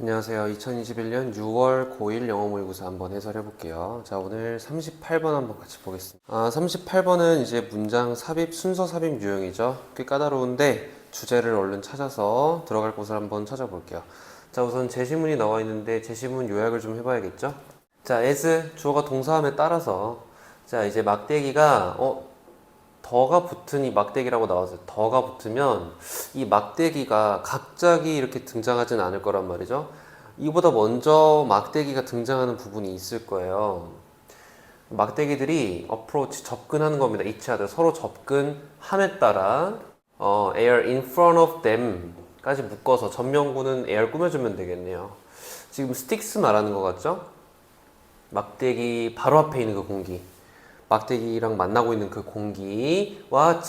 안녕하세요. 2021년 6월 고1 영어 모의고사 한번 해설해 볼게요. 자, 오늘 38번 한번 같이 보겠습니다. 38번은 이제 문장 삽입, 순서 삽입 유형이죠. 꽤 까다로운데 주제를 얼른 찾아서 들어갈 곳을 한번 찾아볼게요. 자, 우선 제시문이 나와 있는데 제시문 요약을 좀 해봐야겠죠? 자, as 주어가 동사함에 따라서 자, 이제 막대기가 더가 붙은 이 막대기라고 나왔어요. 더가 붙으면 이 막대기가 갑자기 이렇게 등장하진 않을 거란 말이죠. 이보다 먼저 막대기가 등장하는 부분이 있을 거예요. 막대기들이 approach, 접근하는 겁니다. each other, 서로 접근함에 따라 air in front of them 까지 묶어서 전명구는 air 꾸며주면 되겠네요. 지금 sticks 말하는 것 같죠? 막대기 바로 앞에 있는 그 공기, 막대기랑 만나고 있는 그 공기와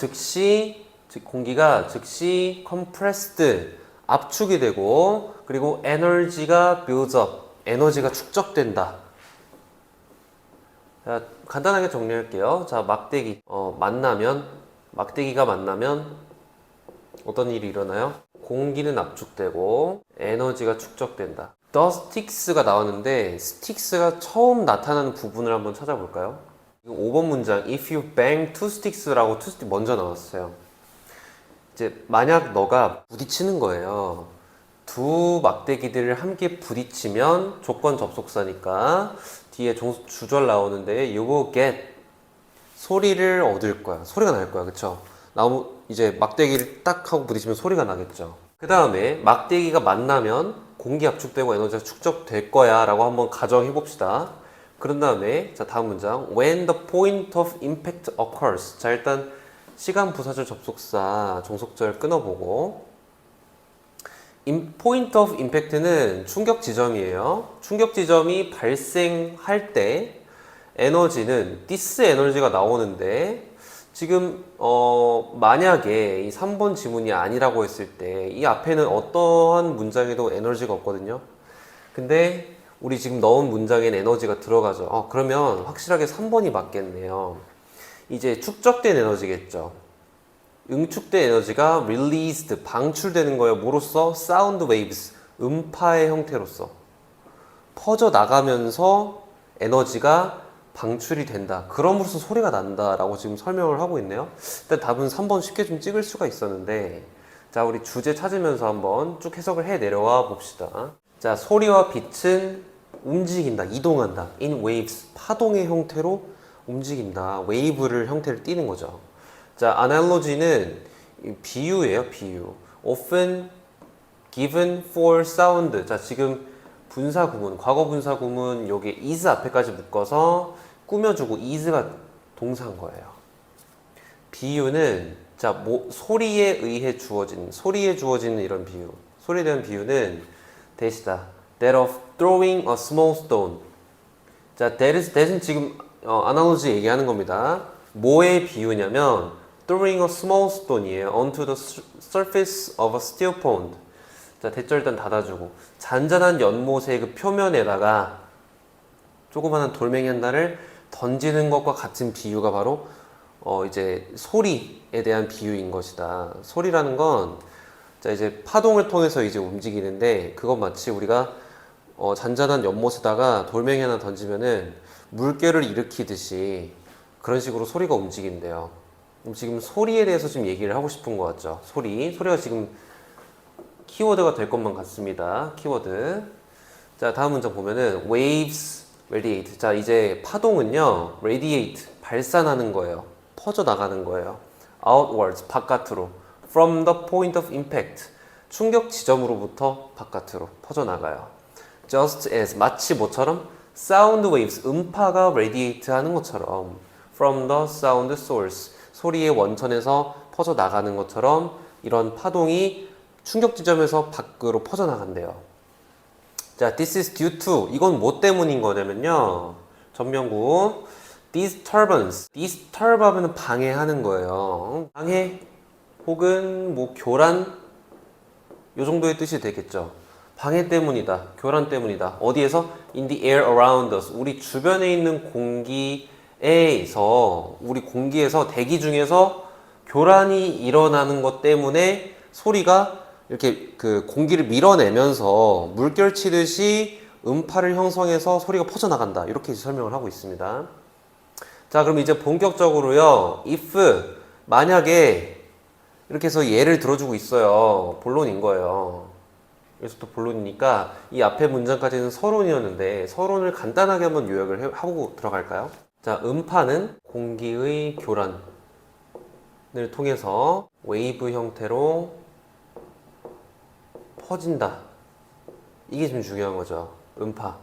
공기가 즉시 compressed, 압축이 되고, 그리고 에너지가 build up, 에너지가 축적된다. 자, 간단하게 정리할게요. 자, 막대기가 만나면 어떤 일이 일어나요? 공기는 압축되고 에너지가 축적된다. The sticks가 나왔는데 sticks가 처음 나타나는 부분을 한번 찾아볼까요? 5번 문장 If you bang two sticks라고 two stick 먼저 나왔어요. 이제 만약 너가 부딪히는 거예요. 두 막대기들을 함께 부딪히면 조건 접속사니까 뒤에 주절 나오는데 you will get 소리를 얻을 거야. 소리가 날 거야. 그쵸? 이제 막대기를 딱 하고 부딪히면 소리가 나겠죠. 그 다음에 막대기가 만나면 공기 압축되고 에너지가 축적될 거야 라고 한번 가정해 봅시다. 그런 다음에 자, 다음 문장 when the point of impact occurs. 자, 일단 시간 부사절 접속사 종속절 끊어보고 point of impact는 충격 지점이에요. 충격 지점이 발생할 때 에너지는 this 에너지가 나오는데 지금 만약에 이 3번 지문이 아니라고 했을 때 이 앞에는 어떠한 문장에도 에너지가 없거든요. 근데 우리 지금 넣은 문장엔 에너지가 들어가죠. 그러면 확실하게 3번이 맞겠네요. 이제 축적된 에너지겠죠. 응축된 에너지가 released, 방출되는 거예요. 뭐로써? sound waves, 음파의 형태로서. 퍼져 나가면서 에너지가 방출이 된다. 그럼으로써 소리가 난다라고 지금 설명을 하고 있네요. 일단 답은 3번 쉽게 좀 찍을 수가 있었는데, 자, 우리 주제 찾으면서 한번 쭉 해석을 해 내려와 봅시다. 자, 소리와 빛은 움직인다, 이동한다. in waves, 파동의 형태로 움직인다. 웨이브를 형태를 띠는 거죠. 자, analogy는 비유예요, 비유. often given for sound. 자, 지금 분사구문, 과거 분사구문 여기 is 앞에까지 묶어서 꾸며주고 is가 동사인 거예요. 비유는 자, 소리에 주어지는 이런 비유. 소리에 대한 비유는 대시다. That of throwing a small stone. 자, that은 지금 analogy 얘기하는 겁니다. 뭐의 비유냐면 throwing a small stone이에요. onto the surface of a steel pond. 자, 대절 일단 닫아주고 잔잔한 연못의 그 표면에다가 조그마한 돌멩이 하나를 던지는 것과 같은 비유가 바로 이제 소리에 대한 비유인 것이다. 소리라는 건 자, 이제 파동을 통해서 이제 움직이는데 그건 마치 우리가 잔잔한 연못에다가 돌멩이 하나 던지면은 물결을 일으키듯이 그런 식으로 소리가 움직인대요. 지금 소리에 대해서 좀 얘기를 하고 싶은 것 같죠. 소리가 지금 키워드가 될 것만 같습니다. 키워드. 자, 다음 문장 보면은 waves radiate. 자, 이제 파동은요 radiate, 발산하는 거예요. 퍼져 나가는 거예요. outwards, 바깥으로. from the point of impact, 충격 지점으로부터 바깥으로 퍼져 나가요. just as, 마치 뭐처럼? sound waves, 음파가 radiate 하는 것처럼 from the sound source, 소리의 원천에서 퍼져 나가는 것처럼 이런 파동이 충격 지점에서 밖으로 퍼져나간대요. 자, this is due to, 이건 뭐 때문인 거냐면요. 전명구 disturbance, disturb 하면 방해하는 거예요. 방해 혹은 뭐 교란 요 정도의 뜻이 되겠죠. 방해 때문이다, 교란 때문이다. 어디에서? in the air around us, 우리 주변에 있는 우리 공기에서 대기 중에서 교란이 일어나는 것 때문에 소리가 이렇게 그 공기를 밀어내면서 물결 치듯이 음파를 형성해서 소리가 퍼져나간다. 이렇게 설명을 하고 있습니다. 자, 그럼 이제 본격적으로요. if 만약에 이렇게 해서 예를 들어주고 있어요. 본론인 거예요. 여기서부터 본론이니까 이 앞에 문장까지는 서론이었는데 서론을 간단하게 한번 요약을 하고 들어갈까요? 자, 음파는 공기의 교란을 통해서 웨이브 형태로 퍼진다. 이게 좀 중요한 거죠. 음파.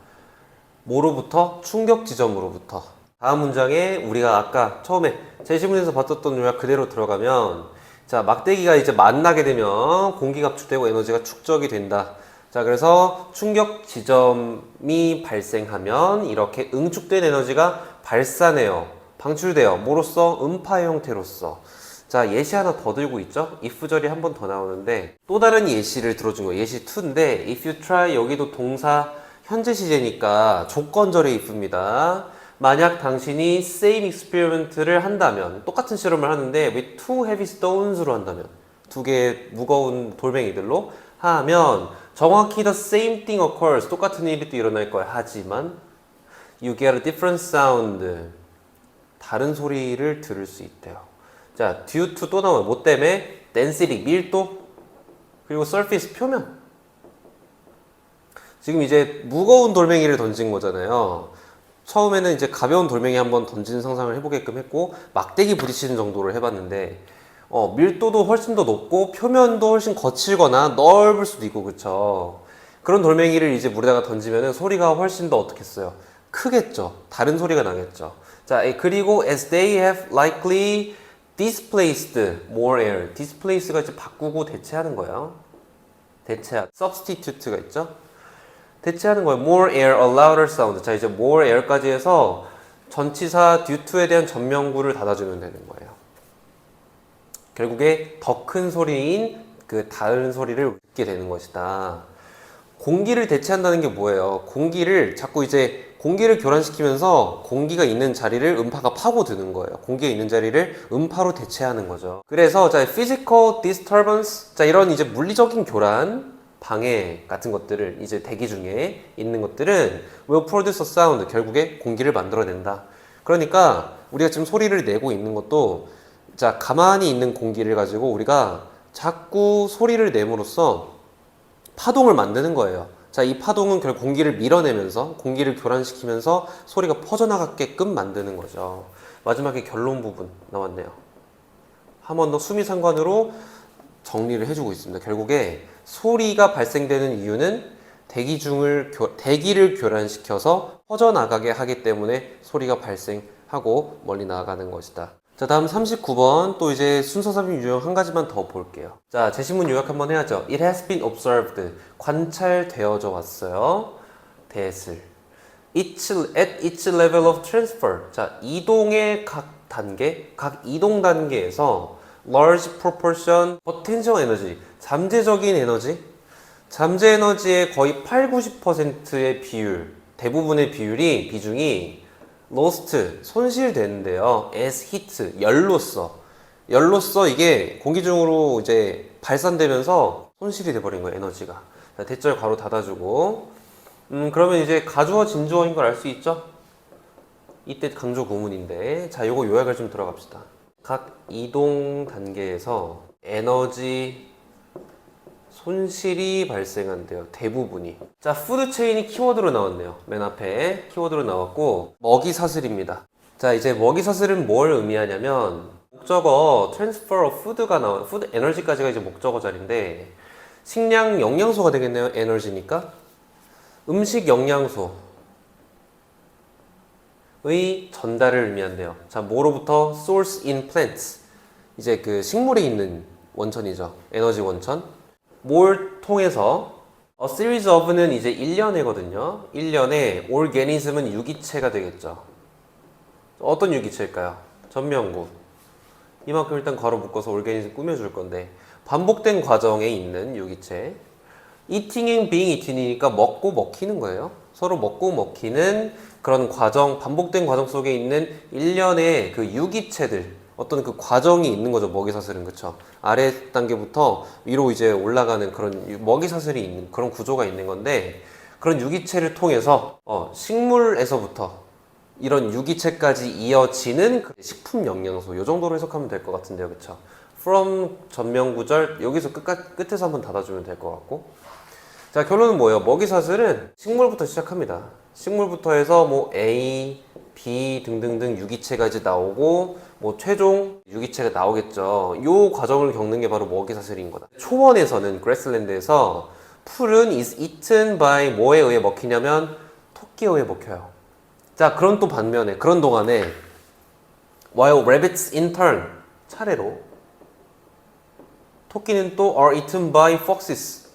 뭐로부터? 충격 지점으로부터. 다음 문장에 우리가 아까 처음에 제시문에서 봤었던 요약 그대로 들어가면 자, 막대기가 이제 만나게 되면 공기가 압축되고 에너지가 축적이 된다. 자, 그래서 충격 지점이 발생하면 이렇게 응축된 에너지가 발산해요. 방출돼요. 뭐로써? 음파의 형태로서. 자, 예시 하나 더 들고 있죠? if절이 한 번 더 나오는데 또 다른 예시를 들어준 거예요. 예시 2인데 if you try 여기도 동사 현재 시제니까 조건절의 if입니다. 만약 당신이 same experiment를 한다면 똑같은 실험을 하는데 with two heavy stones로 한다면 두 개의 무거운 돌멩이들로 하면 정확히 the same thing occurs 똑같은 일이 또 일어날 거야. 하지만 you get a different sound 다른 소리를 들을 수 있대요. 자, due to 또 나와요. 뭐 때문에? density 밀도 그리고 surface 표면. 지금 이제 무거운 돌멩이를 던진 거잖아요. 처음에는 이제 가벼운 돌멩이 한번 던지는 상상을 해보게끔 했고 막대기 부딪히는 정도를 해봤는데 밀도도 훨씬 더 높고 표면도 훨씬 거칠거나 넓을 수도 있고 그쵸. 그런 돌멩이를 이제 물에다가 던지면은 소리가 훨씬 더 어떻겠어요? 크겠죠. 다른 소리가 나겠죠. 자, 그리고 as they have likely displaced more air. displace가 이제 바꾸고 대체하는 거예요. 대체하다. substitute가 있죠. 대체하는 거예요. more air, a louder sound. 자, 이제 more air까지 해서 전치사 due to에 대한 전명구를 닫아주면 되는 거예요. 결국에 더 큰 소리인 그 다른 소리를 듣게 되는 것이다. 공기를 대체한다는 게 뭐예요? 공기를 자꾸 이제 공기를 교란시키면서 공기가 있는 자리를 음파가 파고드는 거예요. 공기가 있는 자리를 음파로 대체하는 거죠. 그래서 자, physical disturbance. 자, 이런 이제 물리적인 교란 방해 같은 것들을 이제 대기 중에 있는 것들은 will produce a sound 결국에 공기를 만들어낸다. 그러니까 우리가 지금 소리를 내고 있는 것도 자 가만히 있는 공기를 가지고 우리가 자꾸 소리를 내므로써 파동을 만드는 거예요. 자, 이 파동은 결국 공기를 밀어내면서 공기를 교란시키면서 소리가 퍼져나가게끔 만드는 거죠. 마지막에 결론 부분 나왔네요. 한 번 더 수미상관으로 정리를 해주고 있습니다. 결국에 소리가 발생되는 이유는 대기를 교란시켜서 퍼져나가게 하기 때문에 소리가 발생하고 멀리 나가는 것이다. 자, 다음 39번 또 이제 순서 삽입 유형 한 가지만 더 볼게요. 자, 제시문 요약 한번 해야죠. It has been observed. 관찰되어져 왔어요. 대슬. at each level of transfer. 자, 이동의 각 단계, 각 이동 단계에서 large proportion potential energy, 잠재적인 에너지, 잠재 에너지의 거의 8-90%의 비율, 대부분의 비중이 lost, 손실되는데요. as heat, 열로써 이게 공기 중으로 이제 발산되면서 손실이 돼버린 거예요, 에너지가. 자, 대절 괄호 닫아주고. 그러면 이제 가주어, 진주어인 걸 알 수 있죠? 이때 강조 구문인데. 자, 요거 요약을 좀 들어갑시다. 각 이동 단계에서 에너지 손실이 발생한대요. 대부분이. 자, 푸드체인이 키워드로 나왔네요. 맨 앞에 키워드로 나왔고 먹이사슬입니다. 자, 이제 먹이사슬은 뭘 의미하냐면 목적어 transfer of food가 나온 food 에너지까지가 이제 목적어 자리인데 식량 영양소가 되겠네요. 에너지니까 음식 영양소의 전달을 의미한대요. 자, 뭐로부터? source in plants. 이제 그 식물에 있는 원천이죠. 에너지 원천. 뭘 통해서 a series of는 이제 1년에거든요. 1년에 organism은 유기체가 되겠죠. 어떤 유기체일까요? 전명구. 이만큼 일단 괄호 묶어서 organism 꾸며줄 건데 반복된 과정에 있는 유기체. eating and being eaten이니까 먹고 먹히는 거예요. 서로 먹고 먹히는 그런 과정, 반복된 과정 속에 있는 일련의 그 유기체들, 어떤 그 과정이 있는 거죠. 먹이사슬은. 그쵸? 아래 단계부터 위로 이제 올라가는 그런 먹이사슬이 있는 그런 구조가 있는 건데, 그런 유기체를 통해서 식물에서부터 이런 유기체까지 이어지는 그 식품 영양소, 이 정도로 해석하면 될 것 같은데요. 그쵸? from 전명구절 여기서 끝에서 한번 닫아주면 될 것 같고, 자, 결론은 뭐예요? 먹이사슬은 식물부터 시작합니다. 식물부터 해서 뭐 A, B 등등등 유기체가 이제 나오고 뭐 최종 유기체가 나오겠죠. 요 과정을 겪는 게 바로 먹이사슬인 거다. 초원에서는 그래슬랜드에서 풀은 is eaten by 뭐에 의해 먹히냐면 토끼에 의해 먹혀요. 자, 그런 또 반면에 그런 동안에 while rabbits in turn 차례로 토끼는 또 are eaten by foxes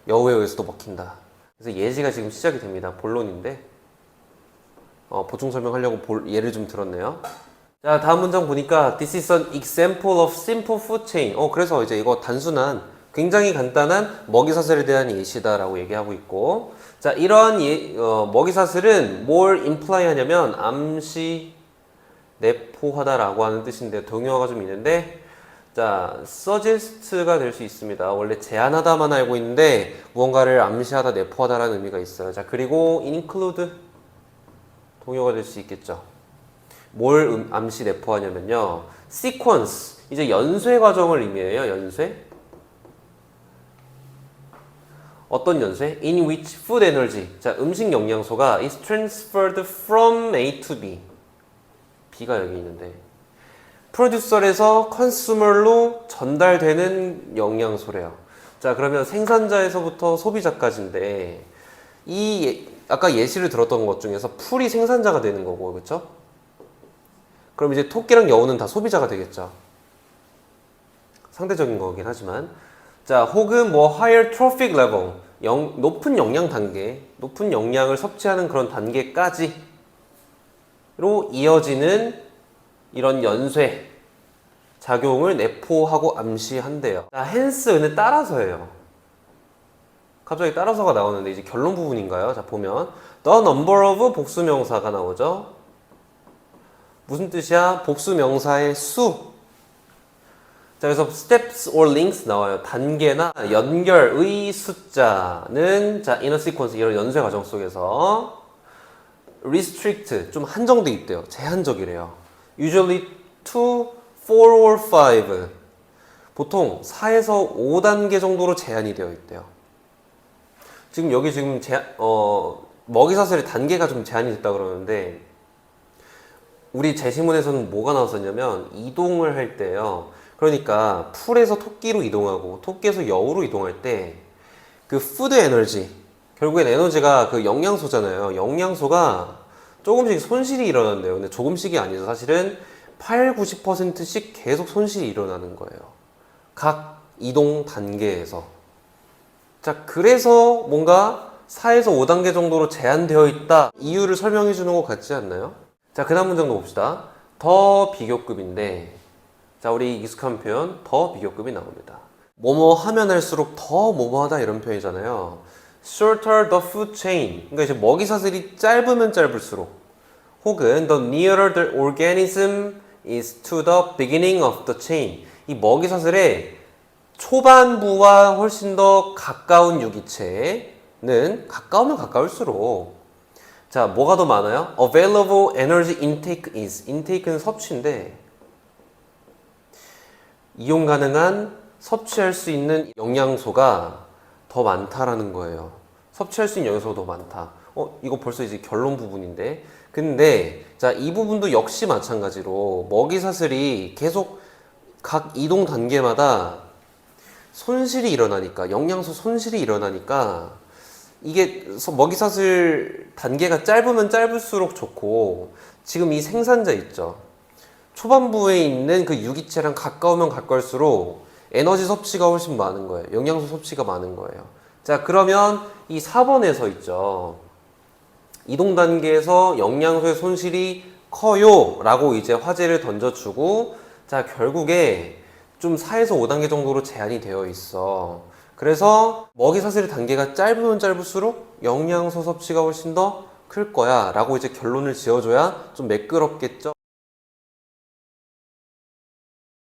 여우에 의해서도 먹힌다. 그래서 예시가 지금 시작이 됩니다. 본론인데 보충 설명하려고 예를 좀 들었네요. 자, 다음 문장 보니까 this is an example of simple food chain. 그래서 이제 이거 단순한 굉장히 간단한 먹이사슬에 대한 예시다라고 얘기하고 있고, 자, 이러한 먹이사슬은 뭘 imply 하냐면 암시, 내포하다라고 하는 뜻인데 동요어가 좀 있는데, 자, suggest가 될 수 있습니다. 원래 제안하다만 알고 있는데 무언가를 암시하다, 내포하다라는 의미가 있어요. 자, 그리고 include 동요가 될 수 있겠죠. 뭘 암시, 내포하냐면요, sequence, 이제 연쇄 과정을 의미해요. 연쇄. 어떤 연쇄? In which food energy, 자, 음식 영양소가 is transferred from A to B. B가 여기 있는데 프로듀서에서 컨슈머로 전달되는 영양소래요. 자, 그러면 생산자에서부터 소비자까지인데 아까 예시를 들었던 것 중에서 풀이 생산자가 되는 거고, 그렇죠? 그럼 이제 토끼랑 여우는 다 소비자가 되겠죠. 상대적인 거긴 하지만, 자, 혹은 뭐 higher trophic level, 높은 영양 단계, 높은 영양을 섭취하는 그런 단계까지로 이어지는 이런 연쇄 작용을 내포하고 암시한대요. 자, hence는 따라서예요. 갑자기 따라서가 나오는데 이제 결론 부분인가요? 자, 보면 the number of 복수명사가 나오죠. 무슨 뜻이야? 복수명사의 수. 자, 그래서 steps or links 나와요. 단계나 연결의 숫자는, 자, in a sequence, 이런 연쇄 과정 속에서 restrict, 좀 한정돼 있대요. 제한적이래요. usually 2, 4 or 5. 보통 4에서 5단계 정도로 제한이 되어 있대요. 지금 여기 지금 먹이사슬의 단계가 좀 제한이 됐다 그러는데, 우리 제시문에서는 뭐가 나왔었냐면 이동을 할 때요. 그러니까 풀에서 토끼로 이동하고 토끼에서 여우로 이동할 때 그 푸드 에너지, 결국엔 에너지가 그 영양소잖아요. 영양소가 조금씩 손실이 일어난대요. 근데 조금씩이 아니죠. 사실은 8, 90%씩 계속 손실이 일어나는 거예요. 각 이동 단계에서. 자, 그래서 뭔가 4에서 5단계 정도로 제한되어 있다. 이유를 설명해 주는 것 같지 않나요? 자, 그 다음 문장도 봅시다. 더 비교급인데, 자, 우리 익숙한 표현 더 비교급이 나옵니다. 뭐뭐 하면 할수록 더 뭐뭐하다 이런 표현이잖아요. shorter the food chain, 그러니까 이제 먹이사슬이 짧으면 짧을수록, 혹은 the nearer the organism is to the beginning of the chain, 이 먹이사슬의 초반부와 훨씬 더 가까운 유기체는 가까우면 가까울수록, 자, 뭐가 더 많아요? available energy intake is, intake는 섭취인데 이용 가능한 섭취할 수 있는 영양소가 더 많다라는 거예요. 섭취할 수 있는 영양소가 더 많다. 이거 벌써 이제 결론 부분인데, 근데 자, 이 부분도 역시 마찬가지로 먹이사슬이 계속 각 이동 단계마다 손실이 일어나니까, 영양소 손실이 일어나니까, 이게 먹이사슬 단계가 짧으면 짧을수록 좋고, 지금 이 생산자 있죠, 초반부에 있는 그 유기체랑 가까우면 가까울수록 에너지 섭취가 훨씬 많은 거예요. 영양소 섭취가 많은 거예요. 자, 그러면 이 4번에서 있죠, 이동 단계에서 영양소의 손실이 커요 라고 이제 화제를 던져주고, 자, 결국에 좀 4에서 5단계 정도로 제한이 되어 있어. 그래서 먹이사슬의 단계가 짧으면 짧을수록 영양소 섭취가 훨씬 더 클 거야 라고 이제 결론을 지어줘야 좀 매끄럽겠죠.